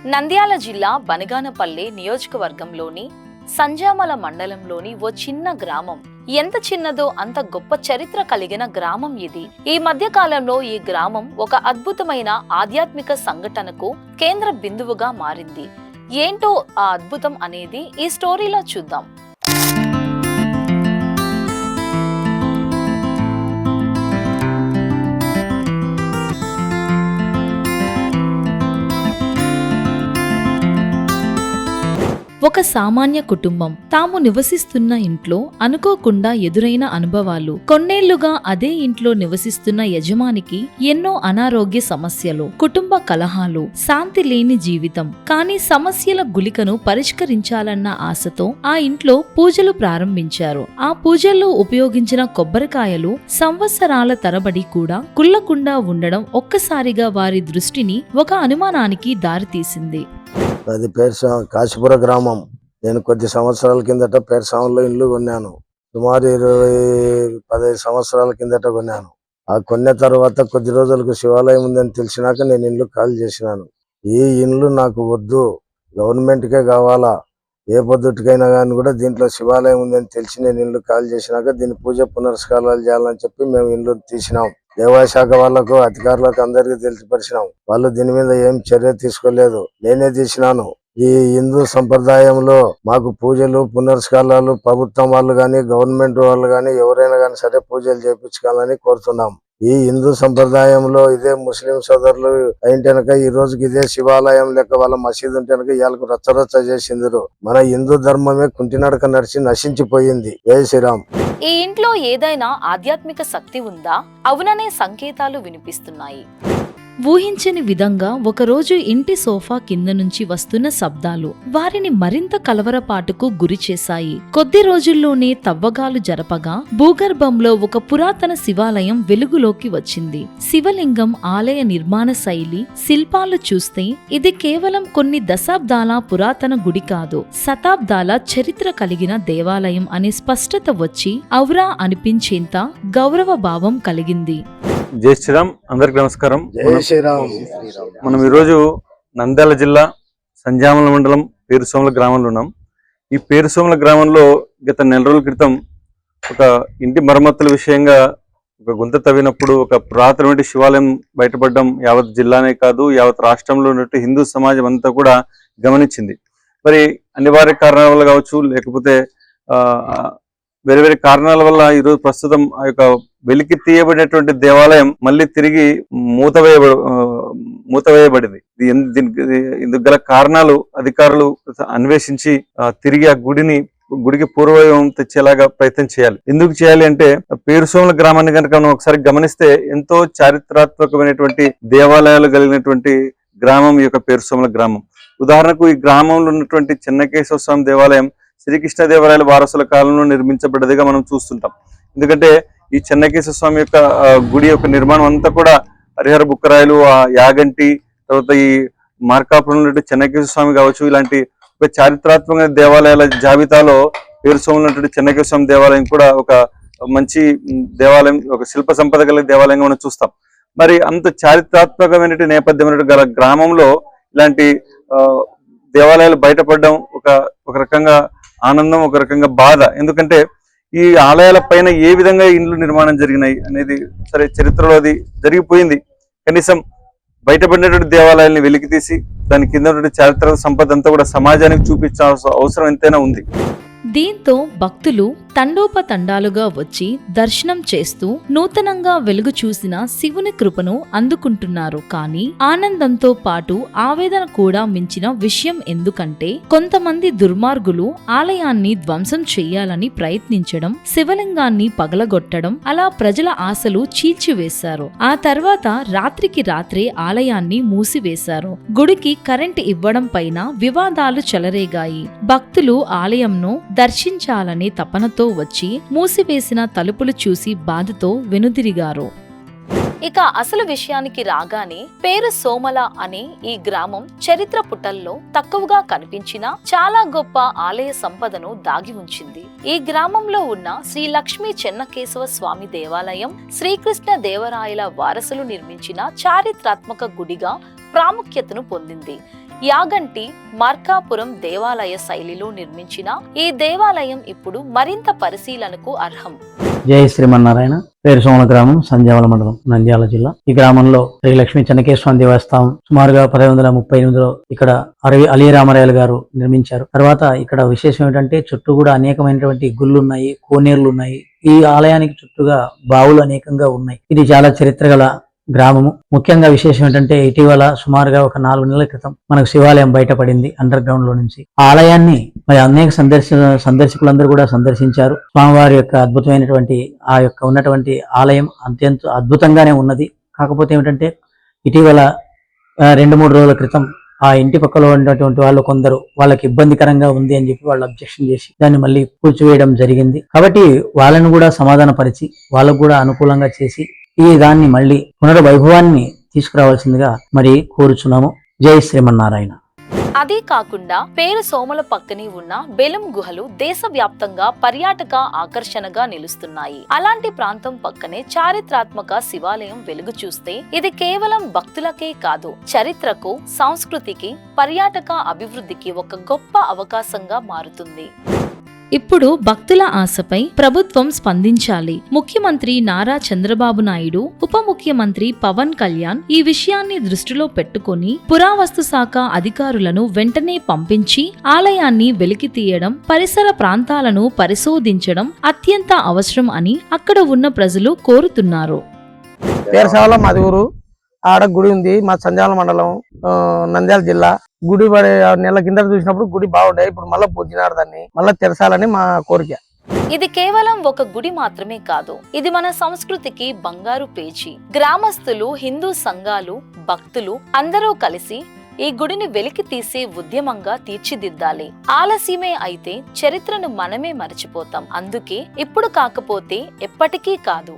నంద్యాల జిల్లా బనగానపల్లె నియోజకవర్గంలోని సంజామల మండలంలోని ఓ చిన్న గ్రామం. ఎంత చిన్నదో అంత గొప్ప చరిత్ర కలిగిన గ్రామం ఇది. ఈ మధ్య కాలంలో ఈ గ్రామం ఒక అద్భుతమైన ఆధ్యాత్మిక సంఘటనకు కేంద్ర బిందువుగా మారింది. ఏంటో ఆ అద్భుతం అనేది ఈ స్టోరీలో చూద్దాం. ఒక సామాన్య కుటుంబం తాము నివసిస్తున్న ఇంట్లో అనుకోకుండా ఎదురైన అనుభవాలు. కొన్నేళ్లుగా అదే ఇంట్లో నివసిస్తున్న యజమానికి ఎన్నో అనారోగ్య సమస్యలు, కుటుంబ కలహాలు, శాంతి లేని జీవితం. కానీ సమస్యల గుళికను పరిష్కరించాలన్న ఆశతో ఆ ఇంట్లో పూజలు ప్రారంభించారు. ఆ పూజల్లో ఉపయోగించిన కొబ్బరికాయలు సంవత్సరాల తరబడి కూడా కుళ్లకుండా ఉండడం ఒక్కసారిగా వారి దృష్టిని ఒక అనుమానానికి దారితీసింది. అది కాశీపుర గ్రామం. నేను కొద్ది సంవత్సరాల కిందట పేర్సాంలో ఇల్లు కొన్నాను. సుమారు 15 సంవత్సరాల కిందట కొన్నాను. ఆ కొన్న తర్వాత కొద్ది రోజులకు శివాలయం ఉందని తెలిసినాక నేను ఇల్లు ఖాళీ చేసినాను. ఈ ఇల్లు నాకు వద్దు, గవర్నమెంట్కే కావాలా, ఏ పొద్దుటికైనా కానీ కూడా దీంట్లో శివాలయం ఉందని తెలిసి నేను ఇల్లు ఖాళీ చేసినాక దీని పూజ పునస్కారాలు చేయాలని చెప్పి మేము ఇల్లు తీసినాం. దేవాదాయ శాఖ వాళ్లకు, అధికారులకు అందరికీ తెలియపరిచినాం. వాళ్ళు దీని మీద ఏం చర్య తీసుకోలేదు. నేనే తీసినాను. ఈ హిందూ సంప్రదాయంలో మాకు పూజలు పునస్కారాలు ప్రభుత్వం వాళ్ళు గాని, గవర్నమెంట్ వాళ్ళు గాని, ఎవరైనా గాని సరే పూజలు చేయించుకోవాలని కోరుతున్నాం. ఈ హిందూ సంప్రదాయంలో ఇదే ముస్లిం సోదరులు అయినక ఈ రోజుకి ఇదే శివాలయం లెక్క వాళ్ళ మసీదు ఉంటేనక ఇవాళకు రచ్చరచ్చ చేసిందిరు. మన హిందూ ధర్మమే కుంటినడక నడిచి నశించిపోయింది. జై శ్రీరామ్. ఈ ఇంట్లో ఏదైనా ఆధ్యాత్మిక శక్తి ఉందా? అవుననే సంకేతాలు వినిపిస్తున్నాయి. ఊహించని విధంగా ఒకరోజు ఇంటి సోఫా కింద నుంచి వస్తున్న శబ్దాలు వారిని మరింత కలవరపాటుకు గురి చేశాయి. కొద్ది రోజుల్లోనే తవ్వగాలు జరపగా భూగర్భంలో ఒక పురాతన శివాలయం వెలుగులోకి వచ్చింది. శివలింగం, ఆలయ నిర్మాణ శైలి, శిల్పాలు చూస్తే ఇది కేవలం కొన్ని దశాబ్దాల పురాతన గుడి కాదు, శతాబ్దాల చరిత్ర కలిగిన దేవాలయం అనే స్పష్టత వచ్చి ఔరా అనిపించేంత గౌరవ భావం కలిగింది. జై శ్రీరామ్. అందరికి నమస్కారం. జై శ్రీరామ్. మనం ఈరోజు నంద్యాల జిల్లా సంజామల మండలం పేరుసోమల గ్రామంలో ఉన్నాం. ఈ పేరుసోమల గ్రామంలో గత నెల రోజుల క్రితం ఒక ఇంటి మరమ్మతుల విషయంగా ఒక గుంత తవ్వినప్పుడు ఒక పురాతనమైన శివాలయం బయటపడడం యావత్ జిల్లానే కాదు, యావత్ రాష్ట్రంలో ఉన్నట్టు హిందూ సమాజం అంతా కూడా గమనించింది. మరి అనివార్య కారణాల వల్ల కావచ్చు, లేకపోతే వేరే వేరే కారణాల వల్ల ఈరోజు ప్రస్తుతం ఆ యొక్క వెలికి తీయబడినటువంటి దేవాలయం మళ్ళీ తిరిగి మూతవేయబడింది. ఇందుకు గల కారణాలు అధికారులు అన్వేషించి తిరిగి ఆ గుడికి పూర్వవైభవం తెచ్చేలాగా ప్రయత్నం చేయాలి. ఎందుకు చేయాలి అంటే, పేరుసోమల గ్రామాన్ని కనుక మనం ఒకసారి గమనిస్తే ఎంతో చారిత్రాత్మకమైనటువంటి దేవాలయాలు కలిగినటువంటి గ్రామం ఈ యొక్క పేరుసోమల గ్రామం. ఉదాహరణకు ఈ గ్రామంలో ఉన్నటువంటి చెన్నకేశవ స్వామి దేవాలయం శ్రీకృష్ణదేవరాయల వారసుల కాలంలో నిర్మించబడ్డదిగా మనం చూస్తుంటాం. ఎందుకంటే ఈ చెన్నకేశవ స్వామి యొక్క గుడి యొక్క నిర్మాణం అంతా కూడా హరిహర బుక్కరాయలు, ఆ యాగంటి, తర్వాత ఈ మార్కాపురం ఉన్నటువంటి చెన్నకేశవ స్వామి కావచ్చు, ఇలాంటి ఒక చారిత్రాత్మక దేవాలయాల జాబితాలో పేరుసోమల ఉన్నటువంటి చెన్నకేశవ స్వామి దేవాలయం కూడా ఒక మంచి దేవాలయం, ఒక శిల్ప సంపద గల దేవాలయంగా మనం చూస్తాం. మరి అంత చారిత్రాత్మకమైన నేపథ్యం గల గ్రామంలో ఇలాంటి దేవాలయాలు బయటపడడం ఒక రకంగా ఆనందం, ఒక రకంగా బాధ. ఎందుకంటే ఈ ఆలయాల పైన ఏ విధంగా ఇండ్లు నిర్మాణం జరిగినాయి అనేది సరే చరిత్రలో అది జరిగిపోయింది. కనీసం బయటపడినటువంటి దేవాలయాల్ని వెలికి తీసి దాని కింద ఉన్నటువంటి చారిత్రక సంపద అంతా కూడా సమాజానికి చూపించాల్సిన అవసరం ఎంతైనా ఉంది. దీంతో భక్తులు తండోపతండాలుగా వచ్చి దర్శనం చేస్తూ నూతనంగా వెలుగు చూసిన శివుని కృపను అందుకుంటున్నారు. కానీ ఆనందంతో పాటు ఆవేదన కూడా మించిన విషయం. ఎందుకంటే కొంతమంది దుర్మార్గులు ఆలయాన్ని ధ్వంసం చెయ్యాలని ప్రయత్నించడం, శివలింగాన్ని పగలగొట్టడం, అలా ప్రజల ఆశలు చీల్చివేశారు. ఆ తర్వాత రాత్రికి రాత్రే ఆలయాన్ని మూసివేశారు. గుడికి కరెంటు ఇవ్వడం పైన వివాదాలు చెలరేగాయి. భక్తులు ఆలయంను దర్శించాలనే తపనతో వచ్చి మూసివేసిన తలుపులు చూసి బాధతో వెనుదిరిగారు. ఇక అసలు విషయానికి రాగానే పేరు సోమల అనే ఈ గ్రామం చరిత్ర పుటల్లో తక్కువగా కనిపించినా చాలా గొప్ప ఆలయ సంపదను దాగి ఉంచింది. ఈ గ్రామంలో ఉన్న శ్రీ లక్ష్మీ చెన్నకేశవ స్వామి దేవాలయం శ్రీకృష్ణ దేవరాయల వారసులు నిర్మించిన చారిత్రాత్మక గుడిగా ప్రాముఖ్యతను పొందింది. యాగంటి మార్కాపురం దేవాలయ శైలిలో నిర్మించిన ఈ దేవాలయం ఇప్పుడు మరింత పరిశీలనకు అర్హం. జై శ్రీమన్నారాయణ. పేరు సోమల గ్రామం, సంజావల మండలం, నంద్యాల జిల్లా. ఈ గ్రామంలో శ్రీ లక్ష్మీ చెన్నకేశ్వర దేవస్థానం సుమారుగా 1838లో ఇక్కడ అలీ రామరాయలు గారు నిర్మించారు. తర్వాత ఇక్కడ విశేషం ఏంటంటే చుట్టూ కూడా అనేకమైనటువంటి గుళ్ళు ఉన్నాయి, కోనేరులు ఉన్నాయి. ఈ ఆలయానికి చుట్టూగా బావులు అనేకంగా ఉన్నాయి. ఇది చాలా చరిత్ర గల గ్రామము. ముఖ్యంగా విశేషం ఏంటంటే ఇటీవల సుమారుగా ఒక 4 నెలల క్రితం మనకు శివాలయం బయటపడింది అండర్ గ్రౌండ్ లో నుంచి. ఆ ఆలయాన్ని మరి అనేక సందర్శకులందరూ కూడా సందర్శించారు. స్వామివారి యొక్క అద్భుతమైనటువంటి ఆ యొక్క ఉన్నటువంటి ఆలయం అత్యంత అద్భుతంగానే ఉన్నది. కాకపోతే ఏమిటంటే ఇటీవల 2-3 రోజుల క్రితం ఆ ఇంటి పక్కలో ఉన్నటువంటి వాళ్ళు కొందరు వాళ్ళకి ఇబ్బందికరంగా ఉంది అని చెప్పి వాళ్ళు అబ్జెక్షన్ చేసి దాన్ని మళ్ళీ కూల్చివేయడం జరిగింది. కాబట్టి వాళ్ళని కూడా సమాధానపరిచి వాళ్ళకు కూడా అనుకూలంగా చేసి ఈ దాన్ని మళ్ళీ పునర్వైభవాన్ని తీసుకురావాల్సిందిగా మరి కోరుచున్నాము. జై శ్రీమన్నారాయణ. అదే కాకుండా పేరు సోమల పక్కనే ఉన్న బెలం గుహలు దేశవ్యాప్తంగా పర్యాటక ఆకర్షణగా నిలుస్తున్నాయి. అలాంటి ప్రాంతం పక్కనే చారిత్రాత్మక శివాలయం వెలుగు చూస్తే ఇది కేవలం భక్తులకే కాదు, చరిత్రకు, సంస్కృతికి, పర్యాటక అభివృద్ధికి ఒక గొప్ప అవకాశంగా మారుతుంది. ఇప్పుడు భక్తుల ఆశపై ప్రభుత్వం స్పందించాలి. ముఖ్యమంత్రి నారా చంద్రబాబు నాయుడు, ఉప ముఖ్యమంత్రి పవన్ కళ్యాణ్ ఈ విషయాన్ని దృష్టిలో పెట్టుకొని పురావస్తు శాఖ అధికారులను వెంటనే పంపించి ఆలయాన్ని వెలికి తీయడం, పరిసర ప్రాంతాలను పరిశోధించడం అత్యంత అవసరం అని అక్కడ ఉన్న ప్రజలు కోరుతున్నారు. పేరసావల మాది ఊరు. ఆడ గుడి ఉంది, మా సంజావల మండలం, నంద్యాల జిల్లా. గుడి పడే నెల కింద చూసినప్పుడు గుడి బాగుండే, ఇప్పుడు మళ్ళీ పొద్దునాడు దాన్ని మళ్ళీ తెరసాలని మా కోరిక. ఇది కేవలం ఒక గుడి మాత్రమే కాదు, ఇది మన సంస్కృతికి బంగారు పేజీ. గ్రామస్తులు, హిందూ సంఘాలు, భక్తులు అందరూ కలిసి ఈ గుడిని వెలికి తీసే ఉద్యమంగా తీర్చిదిద్దాలి. ఆలస్యమే అయితే చరిత్రను మనమే మర్చిపోతాం. అందుకే ఇప్పుడు కాకపోతే ఎప్పటికీ కాదు.